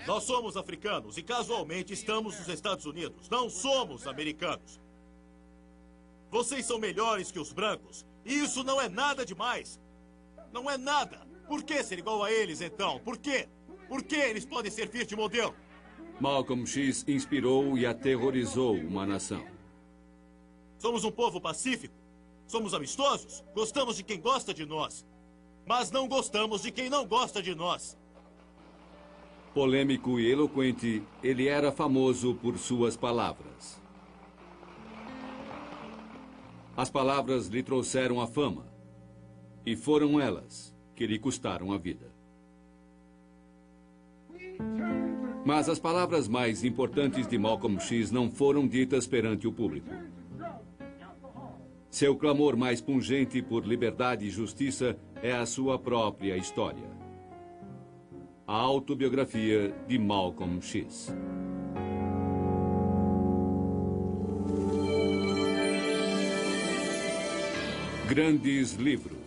Nós somos africanos e casualmente estamos nos Estados Unidos. Não somos americanos. Vocês são melhores que os brancos. E isso não é nada demais. Não é nada. Por que ser igual a eles, então? Por quê? Por que eles podem servir de modelo? Malcolm X inspirou e aterrorizou uma nação. Somos um povo pacífico. Somos amistosos. Gostamos de quem gosta de nós. Mas não gostamos de quem não gosta de nós. Polêmico e eloquente, ele era famoso por suas palavras. As palavras lhe trouxeram a fama. E foram elas que lhe custaram a vida. Mas as palavras mais importantes de Malcolm X não foram ditas perante o público. Seu clamor mais pungente por liberdade e justiça é a sua própria história. A autobiografia de Malcolm X. Grandes livros.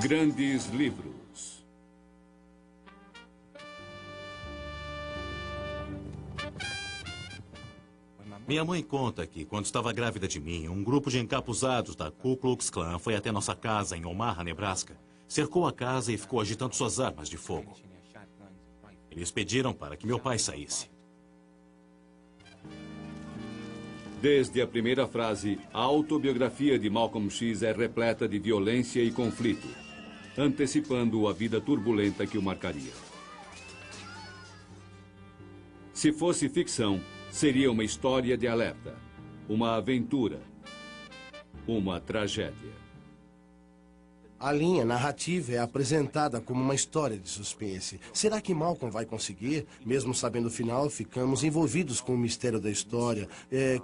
Grandes livros. Minha mãe conta que, quando estava grávida de mim, um grupo de encapuzados da Ku Klux Klan foi até nossa casa em Omaha, Nebraska, cercou a casa e ficou agitando suas armas de fogo. Eles pediram para que meu pai saísse. Desde a primeira frase, a autobiografia de Malcolm X é repleta de violência e conflito, antecipando a vida turbulenta que o marcaria. Se fosse ficção, seria uma história de alerta, uma aventura, uma tragédia. A linha narrativa é apresentada como uma história de suspense. Será que Malcolm vai conseguir? Mesmo sabendo o final, ficamos envolvidos com o mistério da história,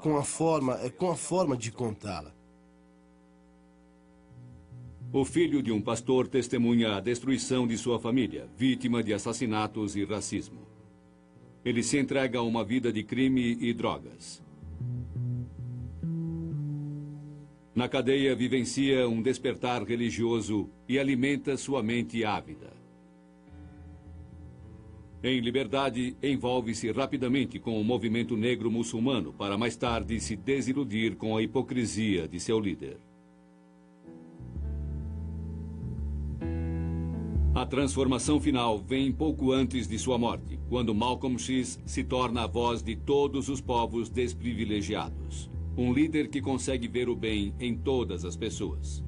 com a forma de contá-la. O filho de um pastor testemunha a destruição de sua família, vítima de assassinatos e racismo. Ele se entrega a uma vida de crime e drogas. Na cadeia, vivencia um despertar religioso e alimenta sua mente ávida. Em liberdade, envolve-se rapidamente com o movimento negro muçulmano para mais tarde se desiludir com a hipocrisia de seu líder. A transformação final vem pouco antes de sua morte, quando Malcolm X se torna a voz de todos os povos desprivilegiados. Um líder que consegue ver o bem em todas as pessoas.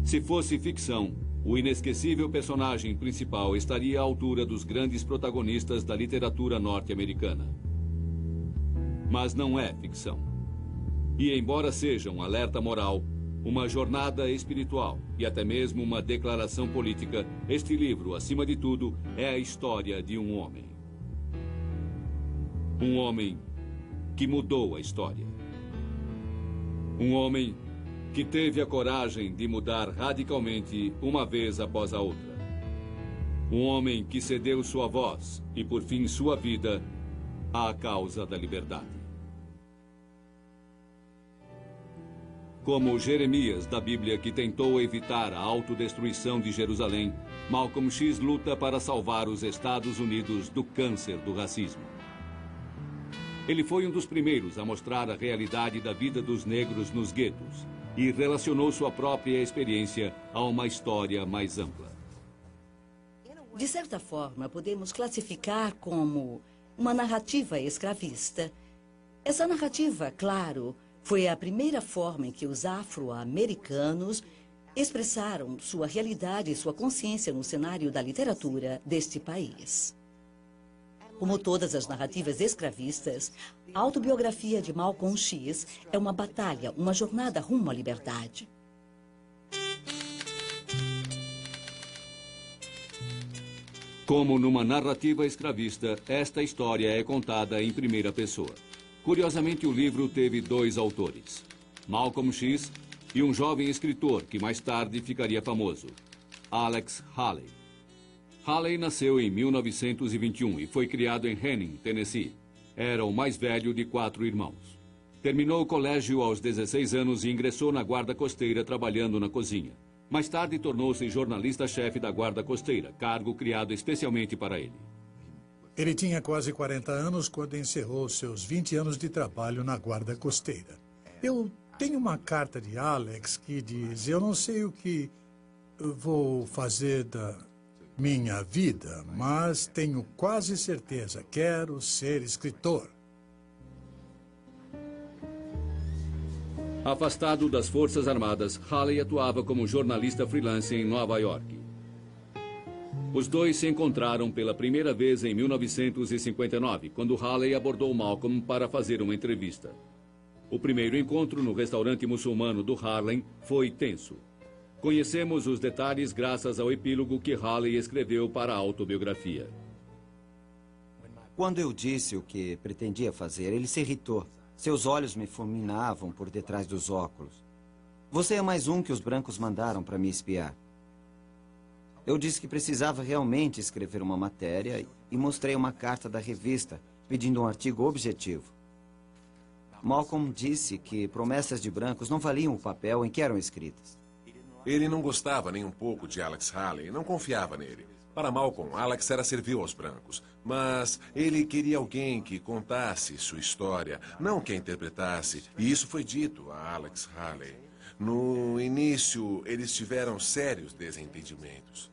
Se fosse ficção, o inesquecível personagem principal estaria à altura dos grandes protagonistas da literatura norte-americana. Mas não é ficção. E embora seja um alerta moral, uma jornada espiritual e até mesmo uma declaração política, este livro, acima de tudo, é a história de um homem. Um homem que mudou a história. Um homem que teve a coragem de mudar radicalmente uma vez após a outra. Um homem que cedeu sua voz e, por fim, sua vida à causa da liberdade. Como Jeremias da Bíblia, que tentou evitar a autodestruição de Jerusalém, Malcolm X luta para salvar os Estados Unidos do câncer do racismo. Ele foi um dos primeiros a mostrar a realidade da vida dos negros nos guetos e relacionou sua própria experiência a uma história mais ampla. De certa forma, podemos classificar como uma narrativa escravista. Essa narrativa, claro, foi a primeira forma em que os afro-americanos expressaram sua realidade e sua consciência no cenário da literatura deste país. Como todas as narrativas escravistas, a autobiografia de Malcolm X é uma batalha, uma jornada rumo à liberdade. Como numa narrativa escravista, esta história é contada em primeira pessoa. Curiosamente, o livro teve dois autores, Malcolm X e um jovem escritor que mais tarde ficaria famoso, Alex Haley. Haley nasceu em 1921 e foi criado em Henning, Tennessee. Era o mais velho de 4 irmãos. Terminou o colégio aos 16 anos e ingressou na Guarda Costeira trabalhando na cozinha. Mais tarde tornou-se jornalista-chefe da Guarda Costeira, cargo criado especialmente para ele. Ele tinha quase 40 anos quando encerrou seus 20 anos de trabalho na Guarda Costeira. Eu tenho uma carta de Alex que diz: eu não sei o que vou fazer da minha vida, mas tenho quase certeza, quero ser escritor. Afastado das Forças Armadas, Haley atuava como jornalista freelance em Nova York. Os dois se encontraram pela primeira vez em 1959, quando Haley abordou Malcolm para fazer uma entrevista. O primeiro encontro no restaurante muçulmano do Harlem foi tenso. Conhecemos os detalhes graças ao epílogo que Haley escreveu para a autobiografia. Quando eu disse o que pretendia fazer, ele se irritou. Seus olhos me fulminavam por detrás dos óculos. Você é mais um que os brancos mandaram para me espiar. Eu disse que precisava realmente escrever uma matéria e mostrei uma carta da revista pedindo um artigo objetivo. Malcolm disse que promessas de brancos não valiam o papel em que eram escritas. Ele não gostava nem um pouco de Alex Haley, não confiava nele. Para Malcolm, Alex era servil aos brancos, mas ele queria alguém que contasse sua história, não que a interpretasse, e isso foi dito a Alex Haley. No início, eles tiveram sérios desentendimentos.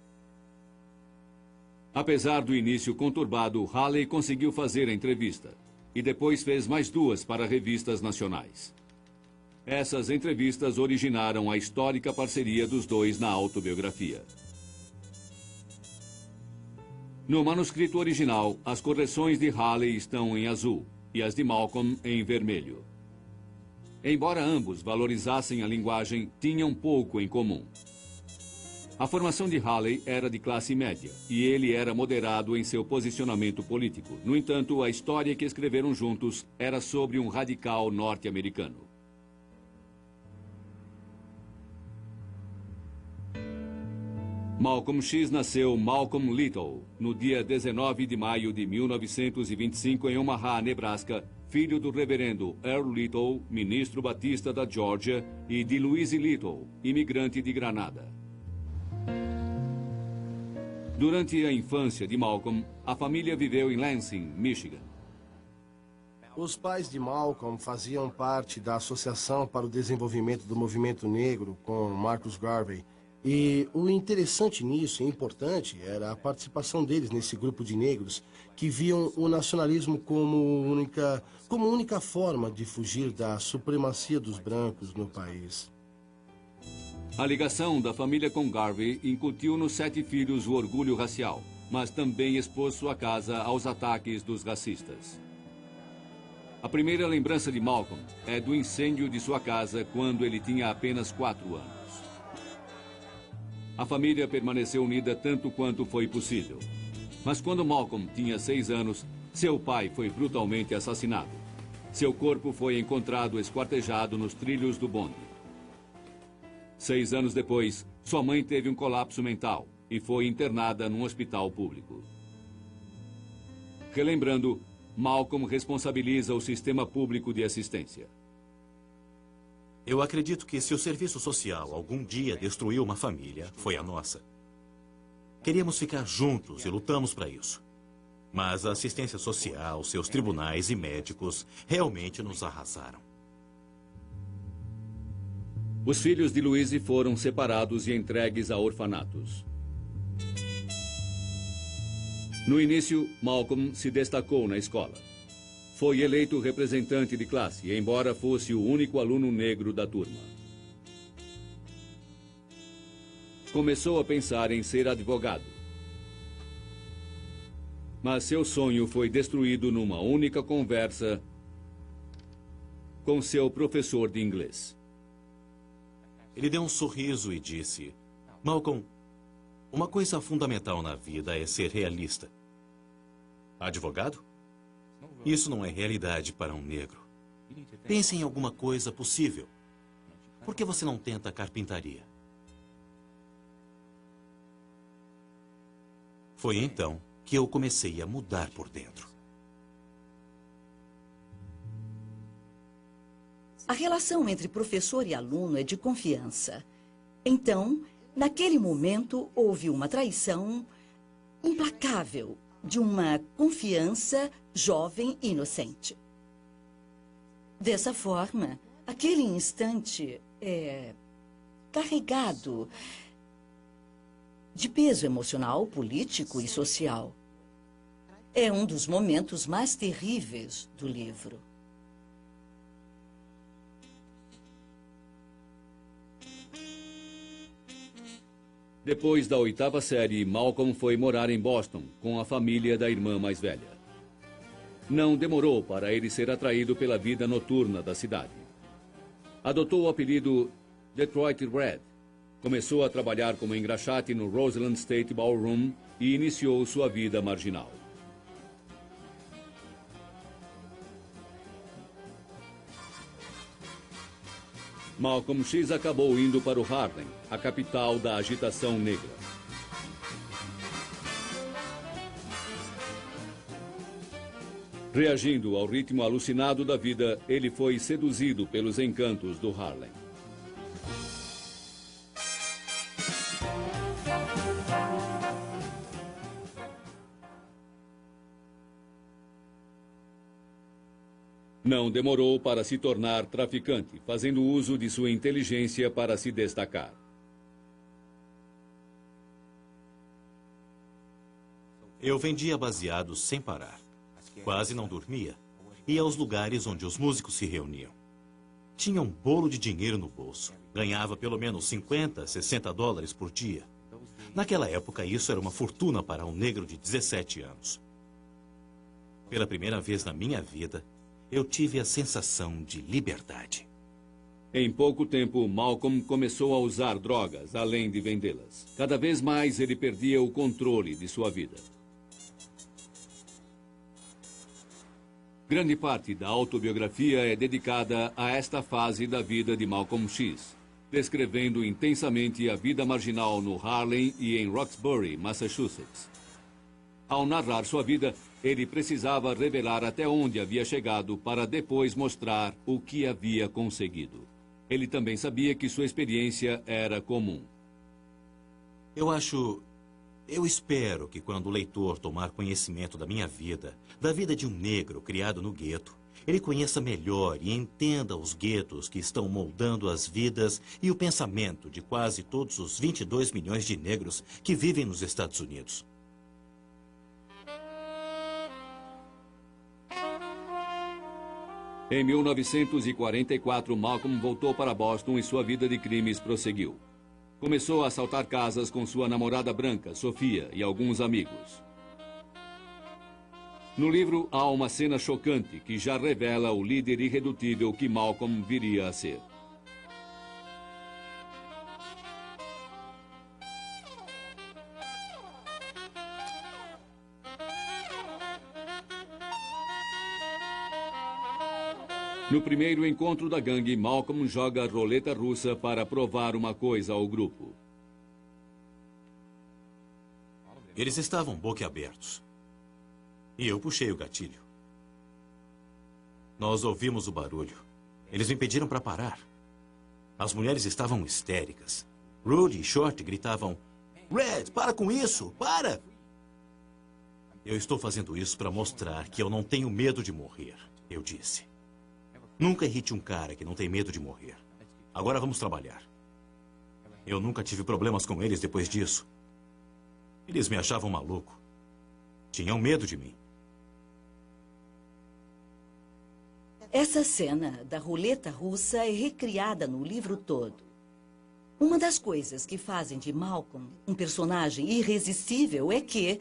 Apesar do início conturbado, Haley conseguiu fazer a entrevista e depois fez mais 2 para revistas nacionais. Essas entrevistas originaram a histórica parceria dos dois na autobiografia. No manuscrito original, as correções de Haley estão em azul e as de Malcolm em vermelho. Embora ambos valorizassem a linguagem, tinham pouco em comum. A formação de Haley era de classe média e ele era moderado em seu posicionamento político. No entanto, a história que escreveram juntos era sobre um radical norte-americano. Malcolm X nasceu Malcolm Little no dia 19 de maio de 1925 em Omaha, Nebraska, filho do reverendo Earl Little, ministro batista da Geórgia, e de Louise Little, imigrante de Granada. Durante a infância de Malcolm, a família viveu em Lansing, Michigan. Os pais de Malcolm faziam parte da Associação para o Desenvolvimento do Movimento Negro com Marcus Garvey. E o interessante nisso, e importante, era a participação deles nesse grupo de negros que viam o nacionalismo como única forma de fugir da supremacia dos brancos no país. A ligação da família com Garvey incutiu nos 7 filhos o orgulho racial, mas também expôs sua casa aos ataques dos racistas. A primeira lembrança de Malcolm é do incêndio de sua casa quando ele tinha apenas 4 anos. A família permaneceu unida tanto quanto foi possível. Mas quando Malcolm tinha 6 anos, seu pai foi brutalmente assassinado. Seu corpo foi encontrado esquartejado nos trilhos do bonde. 6 anos depois, sua mãe teve um colapso mental e foi internada num hospital público. Relembrando, Malcolm responsabiliza o sistema público de assistência. Eu acredito que se o serviço social algum dia destruiu uma família, foi a nossa. Queríamos ficar juntos e lutamos para isso. Mas a assistência social, seus tribunais e médicos realmente nos arrasaram. Os filhos de Louise foram separados e entregues a orfanatos. No início, Malcolm se destacou na escola. Foi eleito representante de classe, embora fosse o único aluno negro da turma. Começou a pensar em ser advogado. Mas seu sonho foi destruído numa única conversa com seu professor de inglês. Ele deu um sorriso e disse: Malcolm, uma coisa fundamental na vida é ser realista. Advogado? Isso não é realidade para um negro. Pense em alguma coisa possível. Por que você não tenta carpintaria? Foi então que eu comecei a mudar por dentro. A relação entre professor e aluno é de confiança. Então, naquele momento, houve uma traição implacável de uma confiança jovem e inocente. Dessa forma, aquele instante é carregado de peso emocional, político e social. É um dos momentos mais terríveis do livro. Depois da 8ª série, Malcolm foi morar em Boston com a família da irmã mais velha. Não demorou para ele ser atraído pela vida noturna da cidade. Adotou o apelido Detroit Red. Começou a trabalhar como engraxate no Roseland State Ballroom e iniciou sua vida marginal. Malcolm X acabou indo para o Harlem, a capital da agitação negra. Reagindo ao ritmo alucinado da vida, ele foi seduzido pelos encantos do Harlem. Não demorou para se tornar traficante, fazendo uso de sua inteligência para se destacar. Eu vendia baseados sem parar. Quase não dormia. Ia aos lugares onde os músicos se reuniam. Tinha um bolo de dinheiro no bolso. Ganhava pelo menos 50, 60 dólares por dia. Naquela época, isso era uma fortuna para um negro de 17 anos. Pela primeira vez na minha vida, eu tive a sensação de liberdade. Em pouco tempo, Malcolm começou a usar drogas, além de vendê-las. Cada vez mais ele perdia o controle de sua vida. Grande parte da autobiografia é dedicada a esta fase da vida de Malcolm X, descrevendo intensamente a vida marginal no Harlem e em Roxbury, Massachusetts. Ao narrar sua vida, ele precisava revelar até onde havia chegado para depois mostrar o que havia conseguido. Ele também sabia que sua experiência era comum. Eu espero que quando o leitor tomar conhecimento da minha vida, da vida de um negro criado no gueto, ele conheça melhor e entenda os guetos que estão moldando as vidas e o pensamento de quase todos os 22 milhões de negros que vivem nos Estados Unidos. Em 1944, Malcolm voltou para Boston e sua vida de crimes prosseguiu. Começou a assaltar casas com sua namorada branca, Sofia, e alguns amigos. No livro, há uma cena chocante que já revela o líder irredutível que Malcolm viria a ser. No primeiro encontro da gangue, Malcolm joga a roleta russa para provar uma coisa ao grupo. Eles estavam boquiabertos. E eu puxei o gatilho. Nós ouvimos o barulho. Eles me pediram para parar. As mulheres estavam histéricas. Rudy e Short gritavam: "Red, para com isso! Para!" Eu estou fazendo isso para mostrar que eu não tenho medo de morrer, eu disse. Nunca irrite um cara que não tem medo de morrer. Agora vamos trabalhar. Eu nunca tive problemas com eles depois disso. Eles me achavam maluco. Tinham medo de mim. Essa cena da roleta russa é recriada no livro todo. Uma das coisas que fazem de Malcolm um personagem irresistível é que,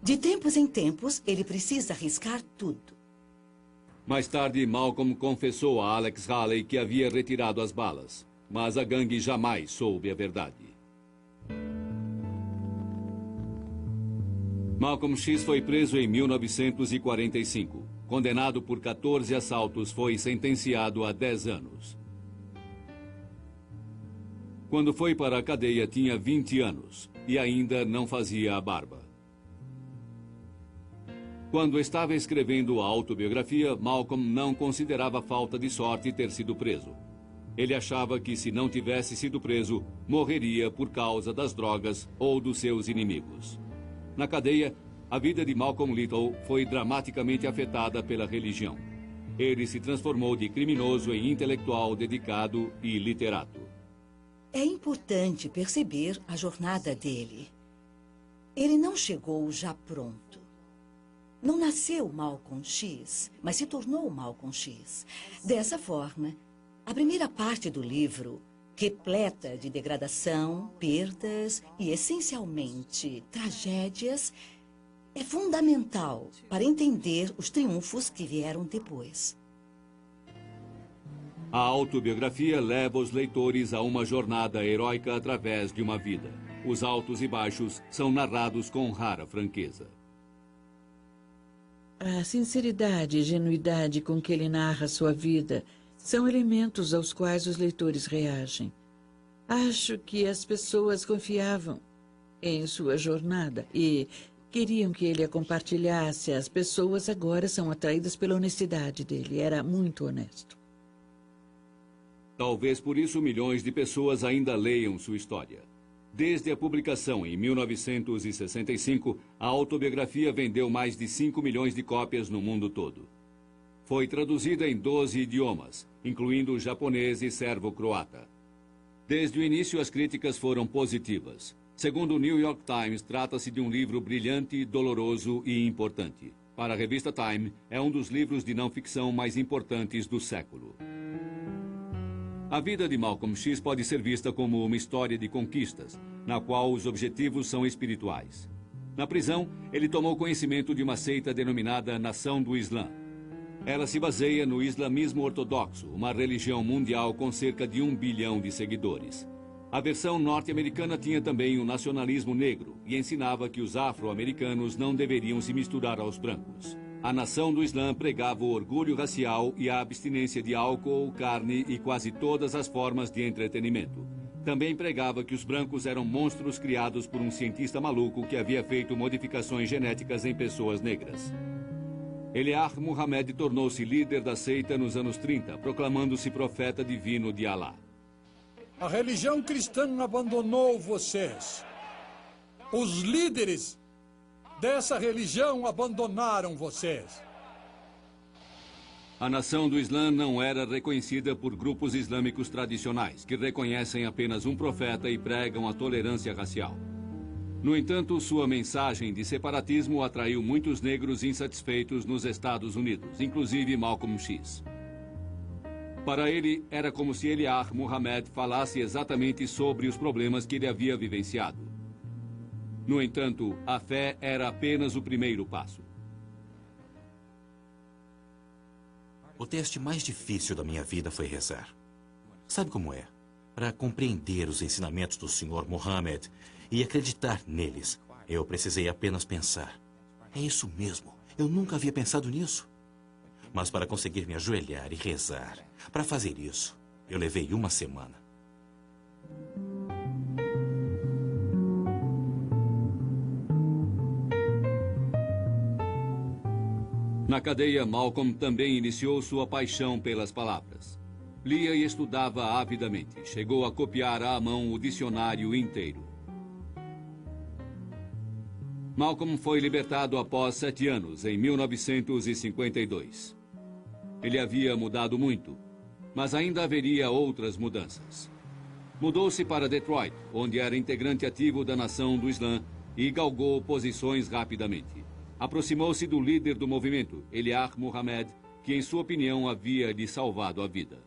de tempos em tempos, ele precisa arriscar tudo. Mais tarde, Malcolm confessou a Alex Haley que havia retirado as balas, mas a gangue jamais soube a verdade. Malcolm X foi preso em 1945. Condenado por 14 assaltos, foi sentenciado a 10 anos. Quando foi para a cadeia, tinha 20 anos e ainda não fazia a barba. Quando estava escrevendo a autobiografia, Malcolm não considerava falta de sorte ter sido preso. Ele achava que, se não tivesse sido preso, morreria por causa das drogas ou dos seus inimigos. Na cadeia, a vida de Malcolm Little foi dramaticamente afetada pela religião. Ele se transformou de criminoso em intelectual dedicado e literato. É importante perceber a jornada dele. Ele não chegou já pronto. Não nasceu Malcolm X, mas se tornou Malcolm X. Dessa forma, a primeira parte do livro, repleta de degradação, perdas e, essencialmente, tragédias, é fundamental para entender os triunfos que vieram depois. A autobiografia leva os leitores a uma jornada heróica através de uma vida. Os altos e baixos são narrados com rara franqueza. A sinceridade e genuidade com que ele narra sua vida são elementos aos quais os leitores reagem. Acho que as pessoas confiavam em sua jornada e queriam que ele a compartilhasse. As pessoas agora são atraídas pela honestidade dele. Era muito honesto. Talvez por isso milhões de pessoas ainda leiam sua história. Desde a publicação em 1965, a autobiografia vendeu mais de 5 milhões de cópias no mundo todo. Foi traduzida em 12 idiomas, incluindo japonês e servo-croata. Desde o início, as críticas foram positivas. Segundo o New York Times, trata-se de um livro brilhante, doloroso e importante. Para a revista Time, é um dos livros de não-ficção mais importantes do século. A vida de Malcolm X pode ser vista como uma história de conquistas, na qual os objetivos são espirituais. Na prisão, ele tomou conhecimento de uma seita denominada Nação do Islã. Ela se baseia no islamismo ortodoxo, uma religião mundial com cerca de 1 bilhão de seguidores. A versão norte-americana tinha também o nacionalismo negro e ensinava que os afro-americanos não deveriam se misturar aos brancos. A Nação do Islã pregava o orgulho racial e a abstinência de álcool, carne e quase todas as formas de entretenimento. Também pregava que os brancos eram monstros criados por um cientista maluco que havia feito modificações genéticas em pessoas negras. Eliah Muhammad tornou-se líder da seita nos anos 30, proclamando-se profeta divino de Alá. A religião cristã abandonou vocês. Os líderes dessa religião abandonaram vocês. A Nação do Islã não era reconhecida por grupos islâmicos tradicionais, que reconhecem apenas um profeta e pregam a tolerância racial. No entanto, sua mensagem de separatismo atraiu muitos negros insatisfeitos nos Estados Unidos, inclusive Malcolm X. Para ele, era como se Eliah Muhammad falasse exatamente sobre os problemas que ele havia vivenciado. No entanto, a fé era apenas o primeiro passo. O teste mais difícil da minha vida foi rezar. Sabe como é? Para compreender os ensinamentos do Sr. Muhammad e acreditar neles, eu precisei apenas pensar. É isso mesmo, eu nunca havia pensado nisso. Mas para conseguir me ajoelhar e rezar, para fazer isso, eu levei 1 semana. Na cadeia, Malcolm também iniciou sua paixão pelas palavras. Lia e estudava avidamente. Chegou a copiar à mão o dicionário inteiro. Malcolm foi libertado após 7 anos, em 1952. Ele havia mudado muito, mas ainda haveria outras mudanças. Mudou-se para Detroit, onde era integrante ativo da Nação do Islã e galgou posições rapidamente. Aproximou-se do líder do movimento, Eliah Muhammad, que, em sua opinião, havia lhe salvado a vida.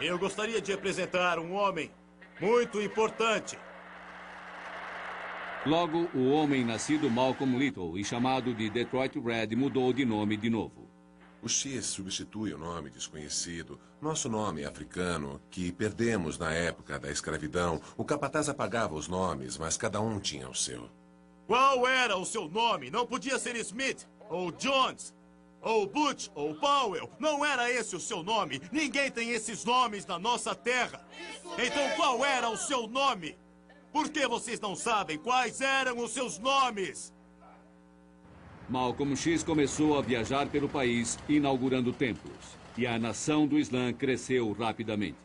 Eu gostaria de apresentar um homem muito importante. Logo, o homem nascido Malcolm Little e chamado de Detroit Red mudou de nome de novo. O X substitui o nome desconhecido, nosso nome africano, que perdemos na época da escravidão. O capataz apagava os nomes, mas cada um tinha o seu. Qual era o seu nome? Não podia ser Smith ou Jones. Ou Butch, ou Powell. Não era esse o seu nome. Ninguém tem esses nomes na nossa terra. Então qual era o seu nome? Por que vocês não sabem quais eram os seus nomes? Malcolm X começou a viajar pelo país, inaugurando templos. E a nação do Islã cresceu rapidamente.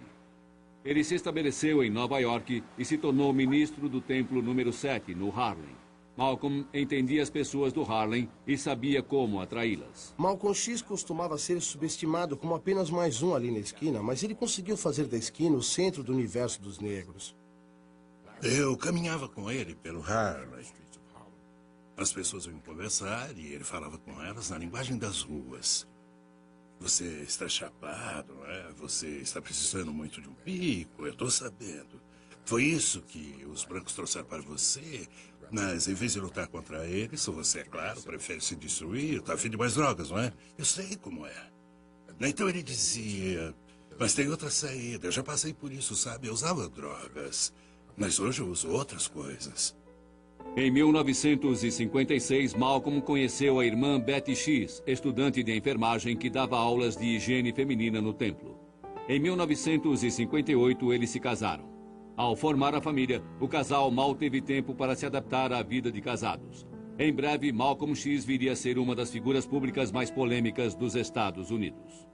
Ele se estabeleceu em Nova York e se tornou ministro do templo número 7, no Harlem. Malcolm entendia as pessoas do Harlem e sabia como atraí-las. Malcolm X costumava ser subestimado como apenas mais um ali na esquina, mas ele conseguiu fazer da esquina o centro do universo dos negros. Eu caminhava com ele pelo Harlem. As pessoas iam conversar e ele falava com elas na linguagem das ruas. Você está chapado, não é? Você está precisando muito de um pico, eu estou sabendo. Foi isso que os brancos trouxeram para você, mas em vez de lutar contra eles, você, é claro, prefere se destruir, está afim de mais drogas, não é? Eu sei como é. Então ele dizia, mas tem outra saída, eu já passei por isso, sabe? Eu usava drogas, mas hoje eu uso outras coisas. Em 1956, Malcolm conheceu a irmã Betty X, estudante de enfermagem que dava aulas de higiene feminina no templo. Em 1958, eles se casaram. Ao formar a família, o casal mal teve tempo para se adaptar à vida de casados. Em breve, Malcolm X viria a ser uma das figuras públicas mais polêmicas dos Estados Unidos.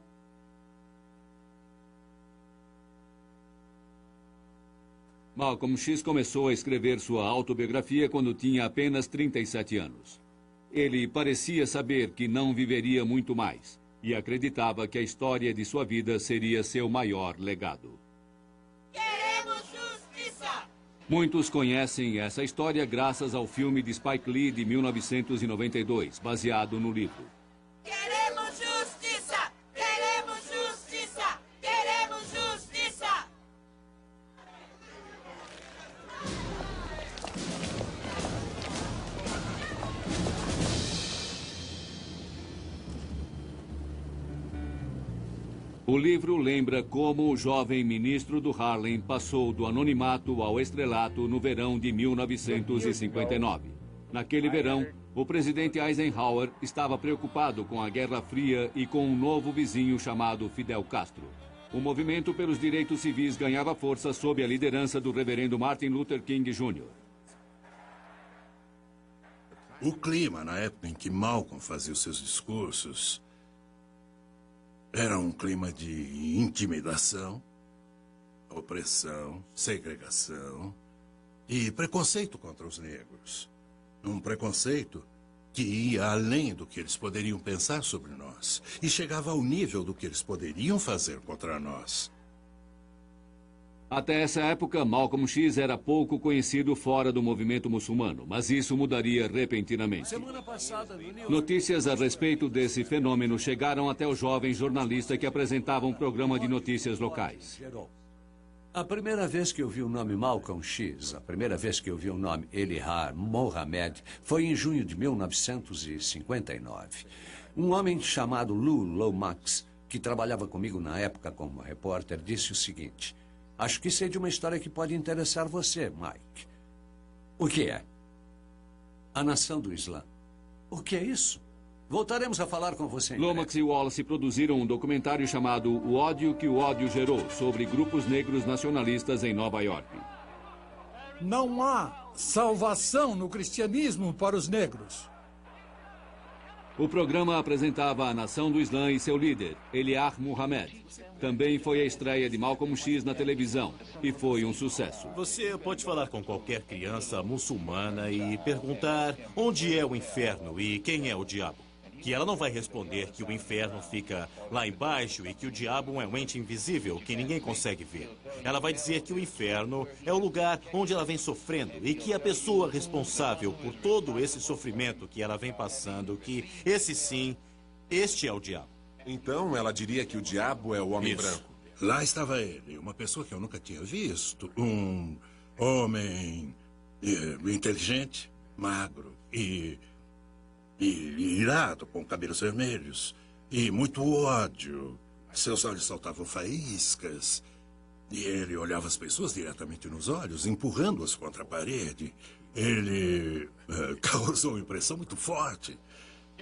Malcolm X começou a escrever sua autobiografia quando tinha apenas 37 anos. Ele parecia saber que não viveria muito mais e acreditava que a história de sua vida seria seu maior legado. Queremos justiça! Muitos conhecem essa história graças ao filme de Spike Lee de 1992, baseado no livro. Queremos justiça! Queremos justiça! Queremos justiça! O livro lembra como o jovem ministro do Harlem passou do anonimato ao estrelato no verão de 1959. Naquele verão, o presidente Eisenhower estava preocupado com a Guerra Fria e com um novo vizinho chamado Fidel Castro. O movimento pelos direitos civis ganhava força sob a liderança do reverendo Martin Luther King Jr. O clima na época em que Malcolm fazia os seus discursos era um clima de intimidação, opressão, segregação e preconceito contra os negros. Um preconceito que ia além do que eles poderiam pensar sobre nós e chegava ao nível do que eles poderiam fazer contra nós. Até essa época, Malcolm X era pouco conhecido fora do movimento muçulmano, mas isso mudaria repentinamente. Notícias a respeito desse fenômeno chegaram até o jovem jornalista que apresentava um programa de notícias locais. A primeira vez que eu vi o nome Malcolm X, a primeira vez que eu vi o nome Elijah Muhammad, foi em junho de 1959. Um homem chamado Lou Lomax, que trabalhava comigo na época como repórter, disse o seguinte: acho que sei de uma história que pode interessar você, Mike. O que é? A nação do Islã. O que é isso? Voltaremos a falar com você em Lomax e Wallace produziram um documentário chamado O Ódio que o Ódio Gerou, sobre grupos negros nacionalistas em Nova York. Não há salvação no cristianismo para os negros. O programa apresentava a nação do Islã e seu líder, Elijah Muhammad. Também foi a estreia de Malcolm X na televisão e foi um sucesso. Você pode falar com qualquer criança muçulmana e perguntar onde é o inferno e quem é o diabo. Que ela não vai responder que o inferno fica lá embaixo e que o diabo é um ente invisível que ninguém consegue ver. Ela vai dizer que o inferno é o lugar onde ela vem sofrendo e que a pessoa responsável por todo esse sofrimento que ela vem passando, que esse sim, este é o diabo. Então ela diria que o diabo é o homem branco. Lá estava ele, uma pessoa que eu nunca tinha visto. Um homem inteligente, magro e irado, com cabelos vermelhos e muito ódio. Seus olhos saltavam faíscas e ele olhava as pessoas diretamente nos olhos, empurrando-as contra a parede. Ele causou uma impressão muito forte.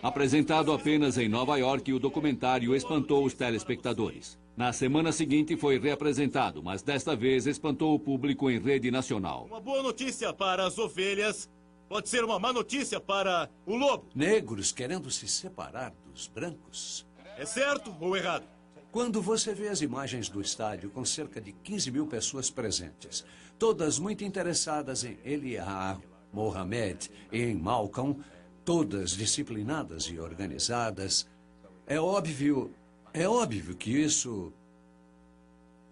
Apresentado apenas em Nova York, o documentário espantou os telespectadores. Na semana seguinte foi reapresentado, mas desta vez espantou o público em rede nacional. Uma boa notícia para as ovelhas pode ser uma má notícia para o lobo. Negros querendo se separar dos brancos. É certo ou errado? Quando você vê as imagens do estádio com cerca de 15 mil pessoas presentes, todas muito interessadas em Elijah Muhammad e em Malcolm, todas disciplinadas e organizadas, é óbvio que isso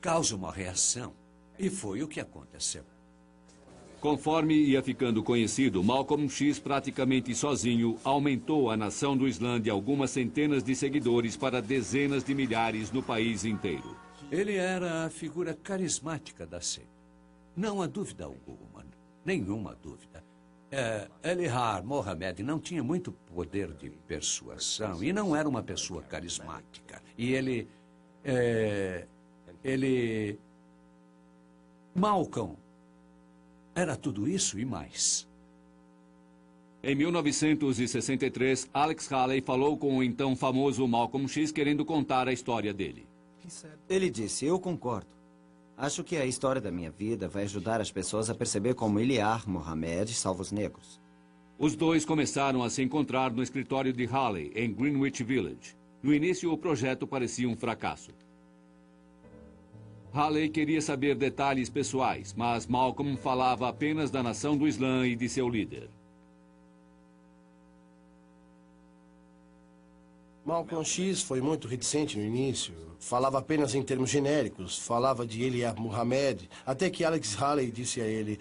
causa uma reação. E foi o que aconteceu. Conforme ia ficando conhecido, Malcolm X, praticamente sozinho, aumentou a nação do Islã de algumas centenas de seguidores para dezenas de milhares no país inteiro. Ele era a figura carismática da seita. Não há dúvida alguma, nenhuma dúvida. Elijah Muhammad não tinha muito poder de persuasão e não era uma pessoa carismática. E Malcolm era tudo isso e mais. Em 1963, Alex Haley falou com o então famoso Malcolm X querendo contar a história dele. Ele disse, eu concordo. Acho que a história da minha vida vai ajudar as pessoas a perceber como Elijah Muhammad salva os negros. Os dois começaram a se encontrar no escritório de Haley, em Greenwich Village. No início, o projeto parecia um fracasso. Haley queria saber detalhes pessoais, mas Malcolm falava apenas da nação do Islã e de seu líder. Malcolm X foi muito reticente no início. Falava apenas em termos genéricos. Falava de Elijah Muhammad, até que Alex Haley disse a ele,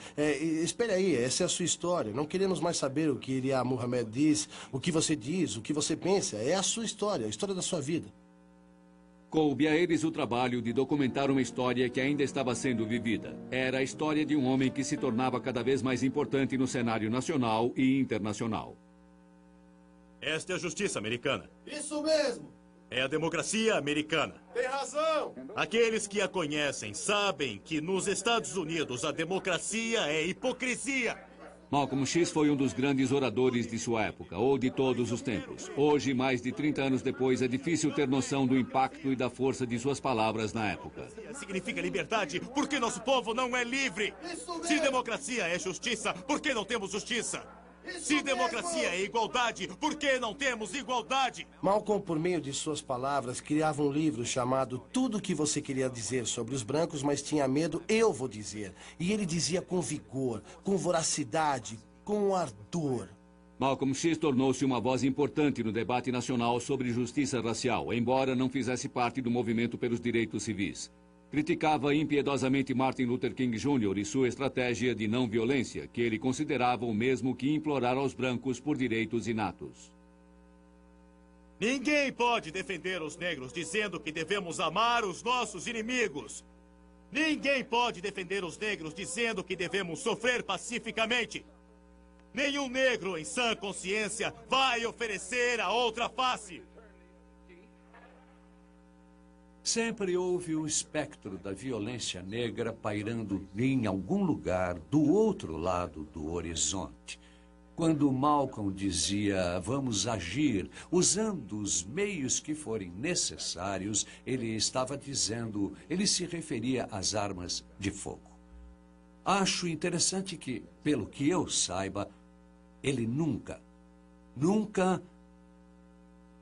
espere aí, essa é a sua história. Não queremos mais saber o que Elijah Muhammad diz, o que você pensa. É a sua história, a história da sua vida. Coube a eles o trabalho de documentar uma história que ainda estava sendo vivida. Era a história de um homem que se tornava cada vez mais importante no cenário nacional e internacional. Esta é a justiça americana. Isso mesmo! É a democracia americana. Tem razão! Aqueles que a conhecem sabem que nos Estados Unidos a democracia é hipocrisia. Malcolm X foi um dos grandes oradores de sua época, ou de todos os tempos. Hoje, mais de 30 anos depois, é difícil ter noção do impacto e da força de suas palavras na época. Significa liberdade porque nosso povo não é livre. Se democracia é justiça, por que não temos justiça? Se democracia é igualdade, por que não temos igualdade? Malcolm, por meio de suas palavras, criava um livro chamado Tudo o que você queria dizer sobre os brancos, mas tinha medo, eu vou dizer. E ele dizia com vigor, com voracidade, com ardor. Malcolm X tornou-se uma voz importante no debate nacional sobre justiça racial, embora não fizesse parte do movimento pelos direitos civis. Criticava impiedosamente Martin Luther King Jr. e sua estratégia de não violência, que ele considerava o mesmo que implorar aos brancos por direitos inatos. Ninguém pode defender os negros dizendo que devemos amar os nossos inimigos. Ninguém pode defender os negros dizendo que devemos sofrer pacificamente. Nenhum negro em sã consciência vai oferecer a outra face. Sempre houve o espectro da violência negra pairando em algum lugar do outro lado do horizonte. Quando Malcolm dizia, vamos agir, usando os meios que forem necessários, ele se referia às armas de fogo. Acho interessante que, pelo que eu saiba, ele nunca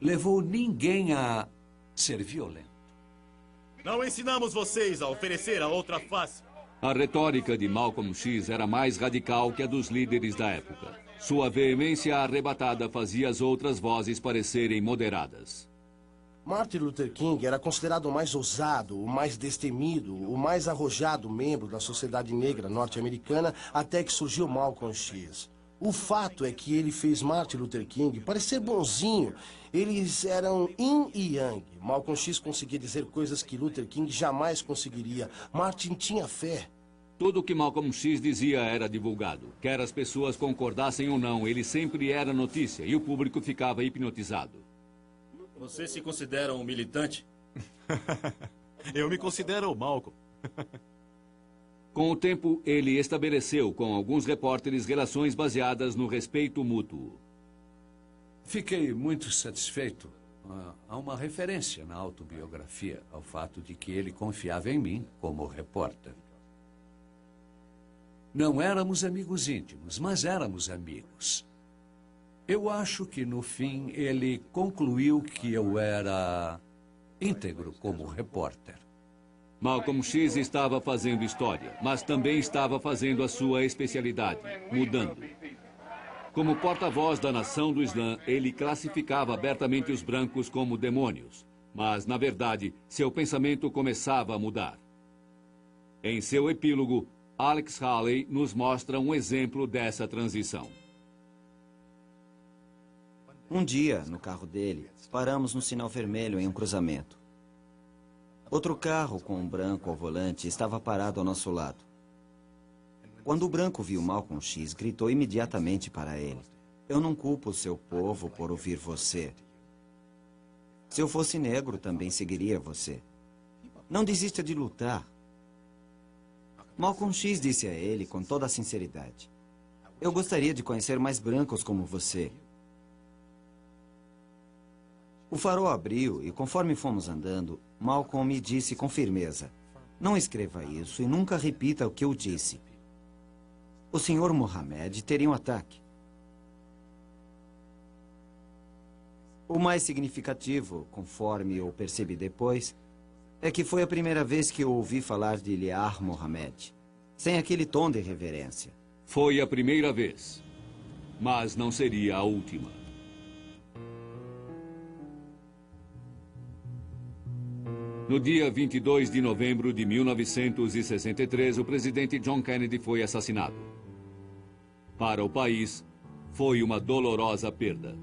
levou ninguém a ser violento. Não ensinamos vocês a oferecer a outra face. A retórica de Malcolm X era mais radical que a dos líderes da época. Sua veemência arrebatada fazia as outras vozes parecerem moderadas. Martin Luther King era considerado o mais ousado, o mais destemido, o mais arrojado membro da sociedade negra norte-americana até que surgiu Malcolm X. O fato é que ele fez Martin Luther King parecer bonzinho. Eles eram yin e yang. Malcolm X conseguia dizer coisas que Luther King jamais conseguiria. Martin tinha fé. Tudo o que Malcolm X dizia era divulgado. Quer as pessoas concordassem ou não, ele sempre era notícia e o público ficava hipnotizado. Você se considera um militante? Eu me considero o Malcolm. Com o tempo, ele estabeleceu com alguns repórteres relações baseadas no respeito mútuo. Fiquei muito satisfeito. Há uma referência na autobiografia ao fato de que ele confiava em mim como repórter. Não éramos amigos íntimos, mas éramos amigos. Eu acho que, no fim, ele concluiu que eu era íntegro como repórter. Malcolm X estava fazendo história, mas também estava fazendo a sua especialidade, mudando. Como porta-voz da nação do Islã, ele classificava abertamente os brancos como demônios. Mas, na verdade, seu pensamento começava a mudar. Em seu epílogo, Alex Haley nos mostra um exemplo dessa transição. Um dia, no carro dele, paramos no sinal vermelho em um cruzamento. Outro carro com um branco ao volante estava parado ao nosso lado. Quando o branco viu Malcolm X, gritou imediatamente para ele: "Eu não culpo o seu povo por ouvir você. Se eu fosse negro, também seguiria você. Não desista de lutar." Malcolm X disse a ele com toda a sinceridade: "Eu gostaria de conhecer mais brancos como você." O farol abriu e, conforme fomos andando, Malcolm me disse com firmeza: "Não escreva isso e nunca repita o que eu disse. O Sr. Mohammed teria um ataque." O mais significativo, conforme eu percebi depois, é que foi a primeira vez que eu ouvi falar de Iliar Mohammed, sem aquele tom de reverência. Foi a primeira vez, mas não seria a última. No dia 22 de novembro de 1963, o presidente John Kennedy foi assassinado. Para o país, foi uma dolorosa perda.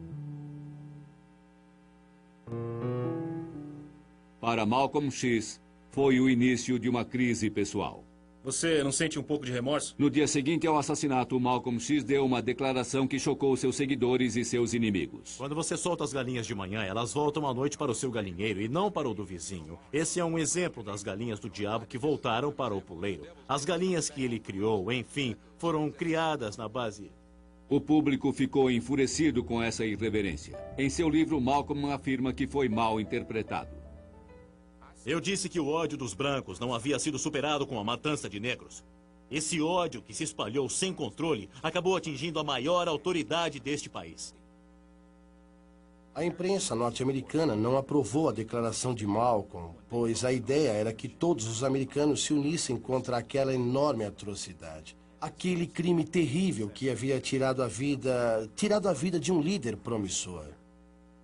Para Malcolm X, foi o início de uma crise pessoal. Você não sente um pouco de remorso? No dia seguinte ao assassinato, Malcolm X deu uma declaração que chocou seus seguidores e seus inimigos. Quando você solta as galinhas de manhã, elas voltam à noite para o seu galinheiro e não para o do vizinho. Esse é um exemplo das galinhas do diabo que voltaram para o puleiro. As galinhas que ele criou, enfim, foram criadas na base... O público ficou enfurecido com essa irreverência. Em seu livro, Malcolm afirma que foi mal interpretado. Eu disse que o ódio dos brancos não havia sido superado com a matança de negros. Esse ódio que se espalhou sem controle acabou atingindo a maior autoridade deste país. A imprensa norte-americana não aprovou a declaração de Malcolm, pois a ideia era que todos os americanos se unissem contra aquela enorme atrocidade. Aquele crime terrível que havia tirado a vida de um líder promissor.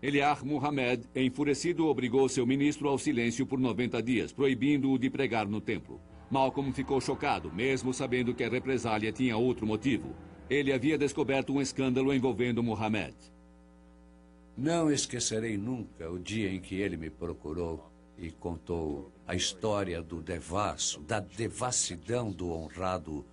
Iliar Mohammed, enfurecido, obrigou seu ministro ao silêncio por 90 dias, proibindo-o de pregar no templo. Malcolm ficou chocado, mesmo sabendo que a represália tinha outro motivo. Ele havia descoberto um escândalo envolvendo Mohammed. Não esquecerei nunca o dia em que ele me procurou e contou a história do devasso, da devassidão do honrado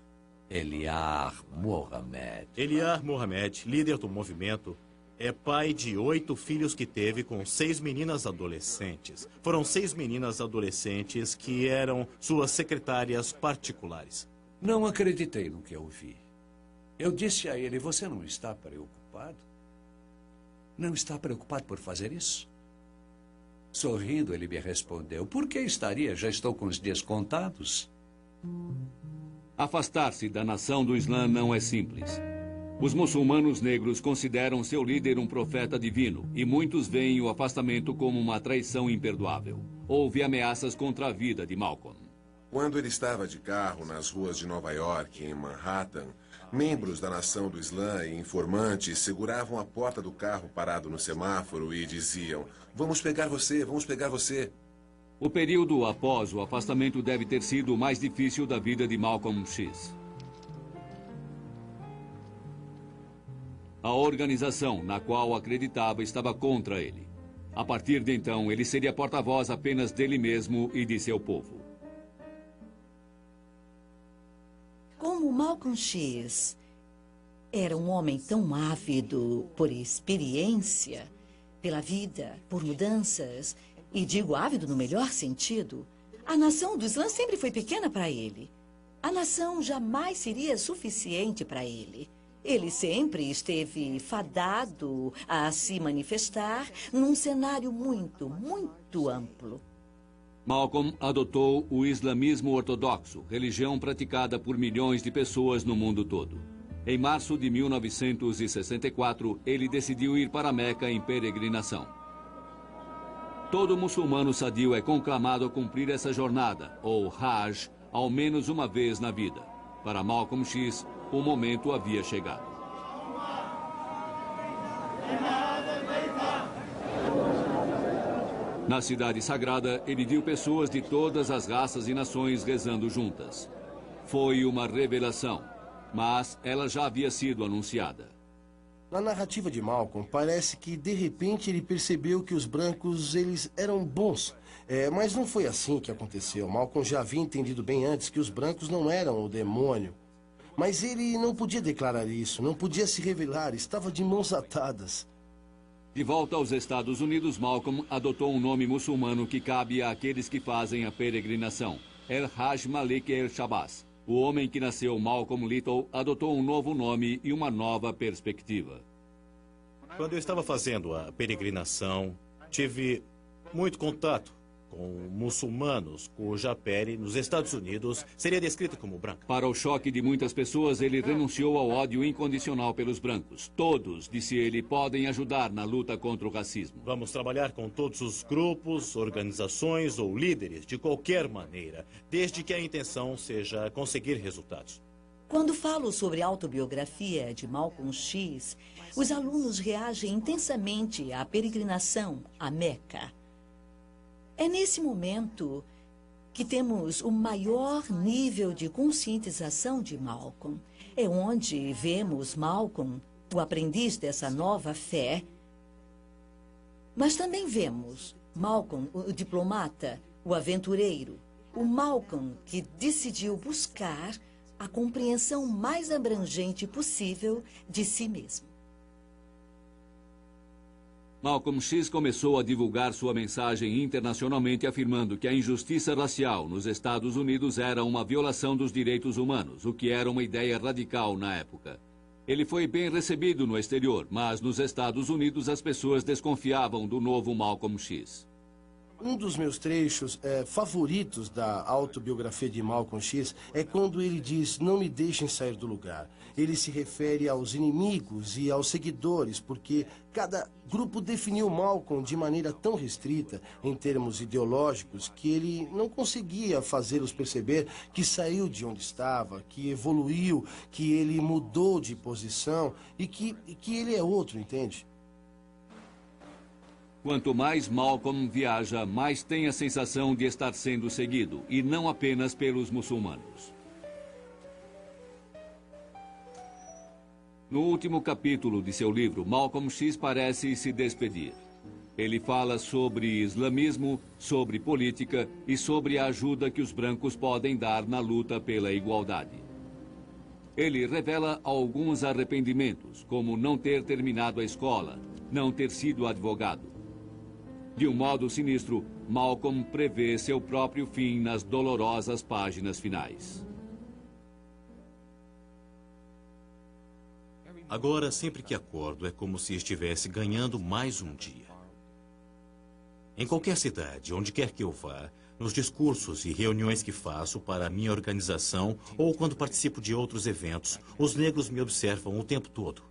Iliar Mohammed. Iliar Mohammed, líder do movimento, é pai de 8 filhos que teve com 6 meninas adolescentes. Foram 6 meninas adolescentes que eram suas secretárias particulares. Não acreditei no que eu vi. Eu disse a ele: "Você não está preocupado? Não está preocupado por fazer isso?" Sorrindo, ele me respondeu: "Por que estaria? Já estou com os dias contados." Afastar-se da nação do Islã não é simples. Os muçulmanos negros consideram seu líder um profeta divino e muitos veem o afastamento como uma traição imperdoável. Houve ameaças contra a vida de Malcolm. Quando ele estava de carro nas ruas de Nova York, em Manhattan, membros da nação do Islã e informantes seguravam a porta do carro parado no semáforo e diziam: "Vamos pegar você, vamos pegar você." O período após o afastamento deve ter sido o mais difícil da vida de Malcolm X. A organização na qual acreditava estava contra ele. A partir de então, ele seria porta-voz apenas dele mesmo e de seu povo. Como Malcolm X era um homem tão ávido por experiência, pela vida, por mudanças, e digo ávido no melhor sentido, a nação do Islã sempre foi pequena para ele. A nação jamais seria suficiente para ele. Ele sempre esteve fadado a se manifestar num cenário muito, muito amplo. Malcolm adotou o islamismo ortodoxo, religião praticada por milhões de pessoas no mundo todo. Em março de 1964, ele decidiu ir para Meca em peregrinação. Todo muçulmano sadio é conclamado a cumprir essa jornada, ou Hajj, ao menos uma vez na vida. Para Malcolm X, o momento havia chegado. Na cidade sagrada, ele viu pessoas de todas as raças e nações rezando juntas. Foi uma revelação, mas ela já havia sido anunciada. Na narrativa de Malcolm, parece que de repente ele percebeu que os brancos, eles eram bons. Mas não foi assim que aconteceu. Malcolm já havia entendido bem antes que os brancos não eram o demônio. Mas ele não podia declarar isso, não podia se revelar, estava de mãos atadas. De volta aos Estados Unidos, Malcolm adotou um nome muçulmano que cabe àqueles que fazem a peregrinação, El-Hajj Malik El-Shabazz. O homem que nasceu Malcolm Little adotou um novo nome e uma nova perspectiva. Quando eu estava fazendo a peregrinação, tive muito contato com muçulmanos cuja pele nos Estados Unidos seria descrita como branca. Para o choque de muitas pessoas, ele renunciou ao ódio incondicional pelos brancos. Todos, disse ele, podem ajudar na luta contra o racismo. Vamos trabalhar com todos os grupos, organizações ou líderes de qualquer maneira, desde que a intenção seja conseguir resultados. Quando falo sobre a autobiografia de Malcolm X, os alunos reagem intensamente à peregrinação a Meca. É nesse momento que temos o maior nível de conscientização de Malcolm. É onde vemos Malcolm, o aprendiz dessa nova fé, mas também vemos Malcolm, o diplomata, o aventureiro, o Malcolm que decidiu buscar a compreensão mais abrangente possível de si mesmo. Malcolm X começou a divulgar sua mensagem internacionalmente, afirmando que a injustiça racial nos Estados Unidos era uma violação dos direitos humanos, o que era uma ideia radical na época. Ele foi bem recebido no exterior, mas nos Estados Unidos as pessoas desconfiavam do novo Malcolm X. Um dos meus trechos favoritos da autobiografia de Malcolm X é quando ele diz: "Não me deixem sair do lugar". Ele se refere aos inimigos e aos seguidores, porque cada grupo definiu Malcolm de maneira tão restrita, em termos ideológicos, que ele não conseguia fazê-los perceber que saiu de onde estava, que evoluiu, que ele mudou de posição e que ele é outro, entende? Quanto mais Malcolm viaja, mais tem a sensação de estar sendo seguido, e não apenas pelos muçulmanos. No último capítulo de seu livro, Malcolm X parece se despedir. Ele fala sobre islamismo, sobre política e sobre a ajuda que os brancos podem dar na luta pela igualdade. Ele revela alguns arrependimentos, como não ter terminado a escola, não ter sido advogado. De um modo sinistro, Malcolm prevê seu próprio fim nas dolorosas páginas finais. Agora, sempre que acordo, é como se estivesse ganhando mais um dia. Em qualquer cidade, onde quer que eu vá, nos discursos e reuniões que faço para a minha organização ou quando participo de outros eventos, os negros me observam o tempo todo.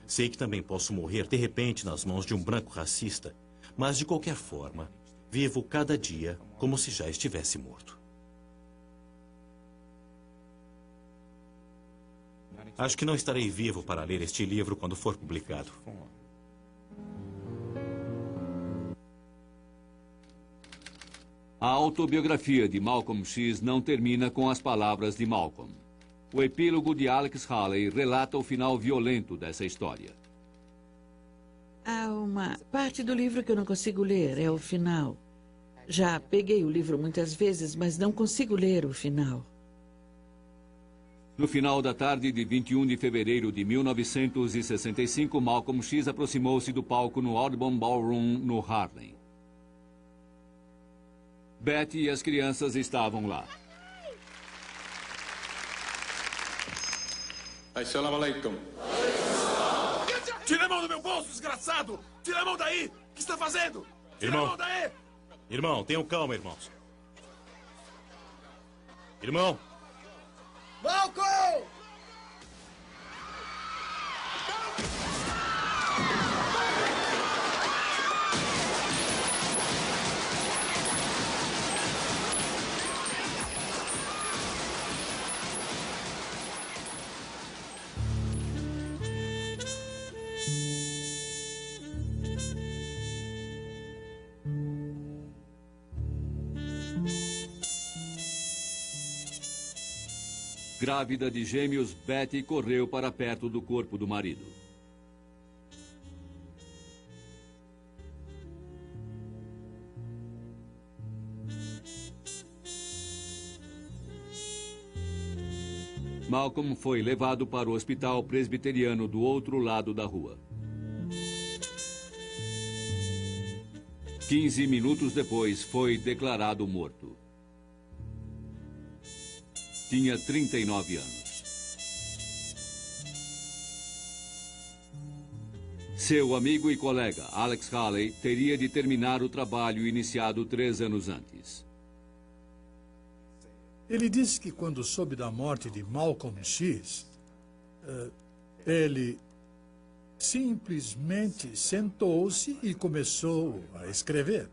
Sei que também posso morrer de repente nas mãos de um branco racista, mas, de qualquer forma, vivo cada dia como se já estivesse morto. Acho que não estarei vivo para ler este livro quando for publicado. A autobiografia de Malcolm X não termina com as palavras de Malcolm. O epílogo de Alex Haley relata o final violento dessa história. Há uma parte do livro que eu não consigo ler, é o final. Já peguei o livro muitas vezes, mas não consigo ler o final. No final da tarde de 21 de fevereiro de 1965, Malcolm X aproximou-se do palco no Audubon Ballroom, no Harlem. Betty e as crianças estavam lá. Assalamu alaikum. Tira a mão do meu bolso, desgraçado! Tira a mão daí! O que está fazendo? Tira a mão daí! Irmão, tenham calma, irmãos. Irmão! Malcolm! Grávida de gêmeos, Betty correu para perto do corpo do marido. Malcolm foi levado para o hospital presbiteriano do outro lado da rua. 15 minutos depois, foi declarado morto. Tinha 39 anos. Seu amigo e colega, Alex Haley, teria de terminar o trabalho iniciado 3 anos antes. Ele disse que quando soube da morte de Malcolm X, ele simplesmente sentou-se e começou a escrever.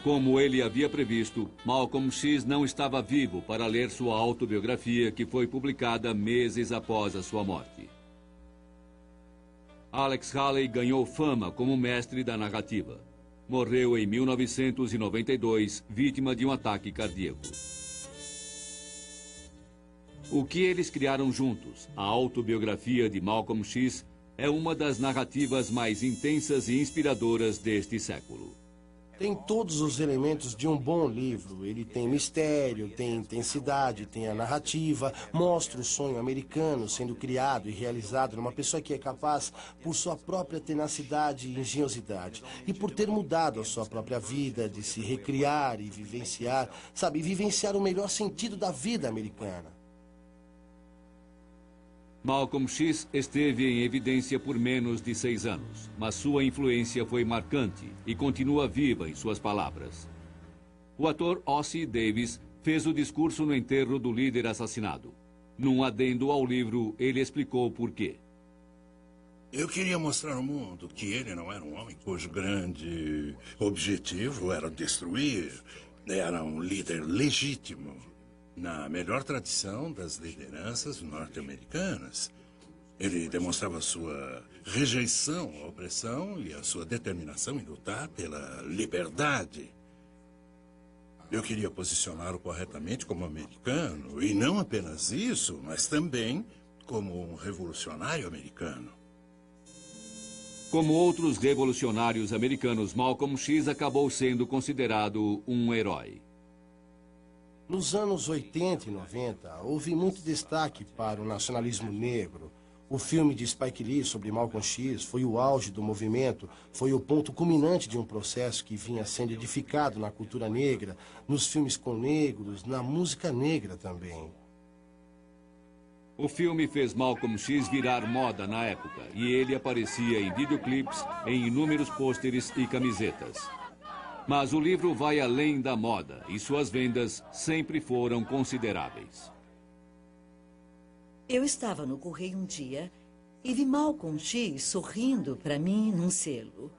Como ele havia previsto, Malcolm X não estava vivo para ler sua autobiografia, que foi publicada meses após a sua morte. Alex Haley ganhou fama como mestre da narrativa. Morreu em 1992, vítima de um ataque cardíaco. O que eles criaram juntos, a autobiografia de Malcolm X, é uma das narrativas mais intensas e inspiradoras deste século. Tem todos os elementos de um bom livro. Ele tem mistério, tem intensidade, tem a narrativa, mostra o sonho americano sendo criado e realizado numa pessoa que é capaz, por sua própria tenacidade e engenhosidade, e por ter mudado a sua própria vida, de se recriar e vivenciar, vivenciar o melhor sentido da vida americana. Malcolm X esteve em evidência por menos de 6 anos, mas sua influência foi marcante e continua viva em suas palavras. O ator Ossie Davis fez o discurso no enterro do líder assassinado. Num adendo ao livro, ele explicou por quê. Eu queria mostrar ao mundo que ele não era um homem cujo grande objetivo era destruir. Era um líder legítimo, na melhor tradição das lideranças norte-americanas. Ele demonstrava sua rejeição à opressão e a sua determinação em lutar pela liberdade. Eu queria posicioná-lo corretamente como americano, e não apenas isso, mas também como um revolucionário americano. Como outros revolucionários americanos, Malcolm X acabou sendo considerado um herói. Nos anos 80 e 90, houve muito destaque para o nacionalismo negro. O filme de Spike Lee sobre Malcolm X foi o auge do movimento, foi o ponto culminante de um processo que vinha sendo edificado na cultura negra, nos filmes com negros, na música negra também. O filme fez Malcolm X virar moda na época, e ele aparecia em videoclipes, em inúmeros pôsteres e camisetas. Mas o livro vai além da moda e suas vendas sempre foram consideráveis. Eu estava no correio um dia e vi Malcolm X sorrindo para mim num selo.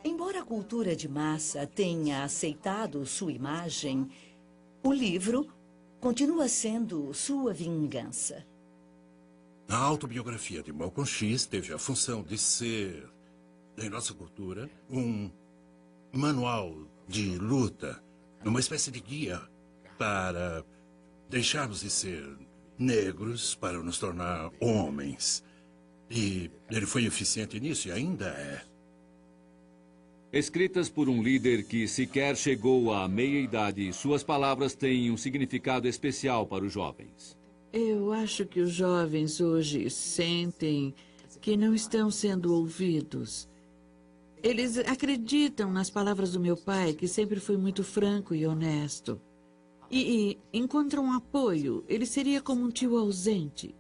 Embora a cultura de massa tenha aceitado sua imagem, o livro continua sendo sua vingança. A autobiografia de Malcolm X teve a função de ser, em nossa cultura, um manual de luta, uma espécie de guia para deixarmos de ser negros para nos tornar homens. E ele foi eficiente nisso e ainda é. Escritas por um líder que sequer chegou à meia-idade, suas palavras têm um significado especial para os jovens. Eu acho que os jovens hoje sentem que não estão sendo ouvidos. Eles acreditam nas palavras do meu pai, que sempre foi muito franco e honesto. E encontram apoio. Ele seria como um tio ausente,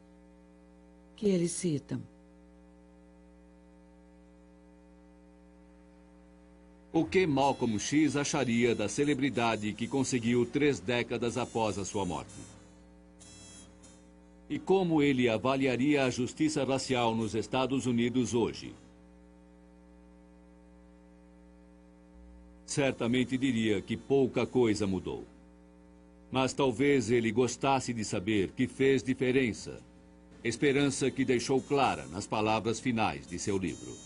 que eles citam. O que Malcolm X acharia da celebridade que conseguiu 3 décadas após a sua morte? E como ele avaliaria a justiça racial nos Estados Unidos hoje? Certamente diria que pouca coisa mudou. Mas talvez ele gostasse de saber que fez diferença. Esperança que deixou clara nas palavras finais de seu livro.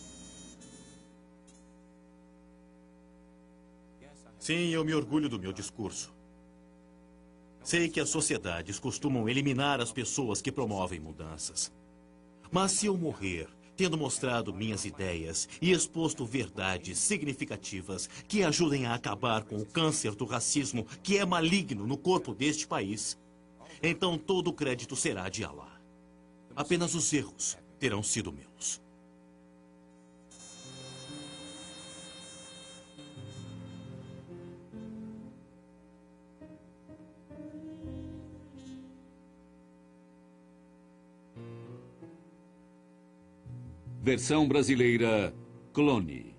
Sim, eu me orgulho do meu discurso. Sei que as sociedades costumam eliminar as pessoas que promovem mudanças. Mas se eu morrer, tendo mostrado minhas ideias e exposto verdades significativas que ajudem a acabar com o câncer do racismo que é maligno no corpo deste país, então todo o crédito será de Allah. Apenas os erros terão sido meus. Versão brasileira, Clone.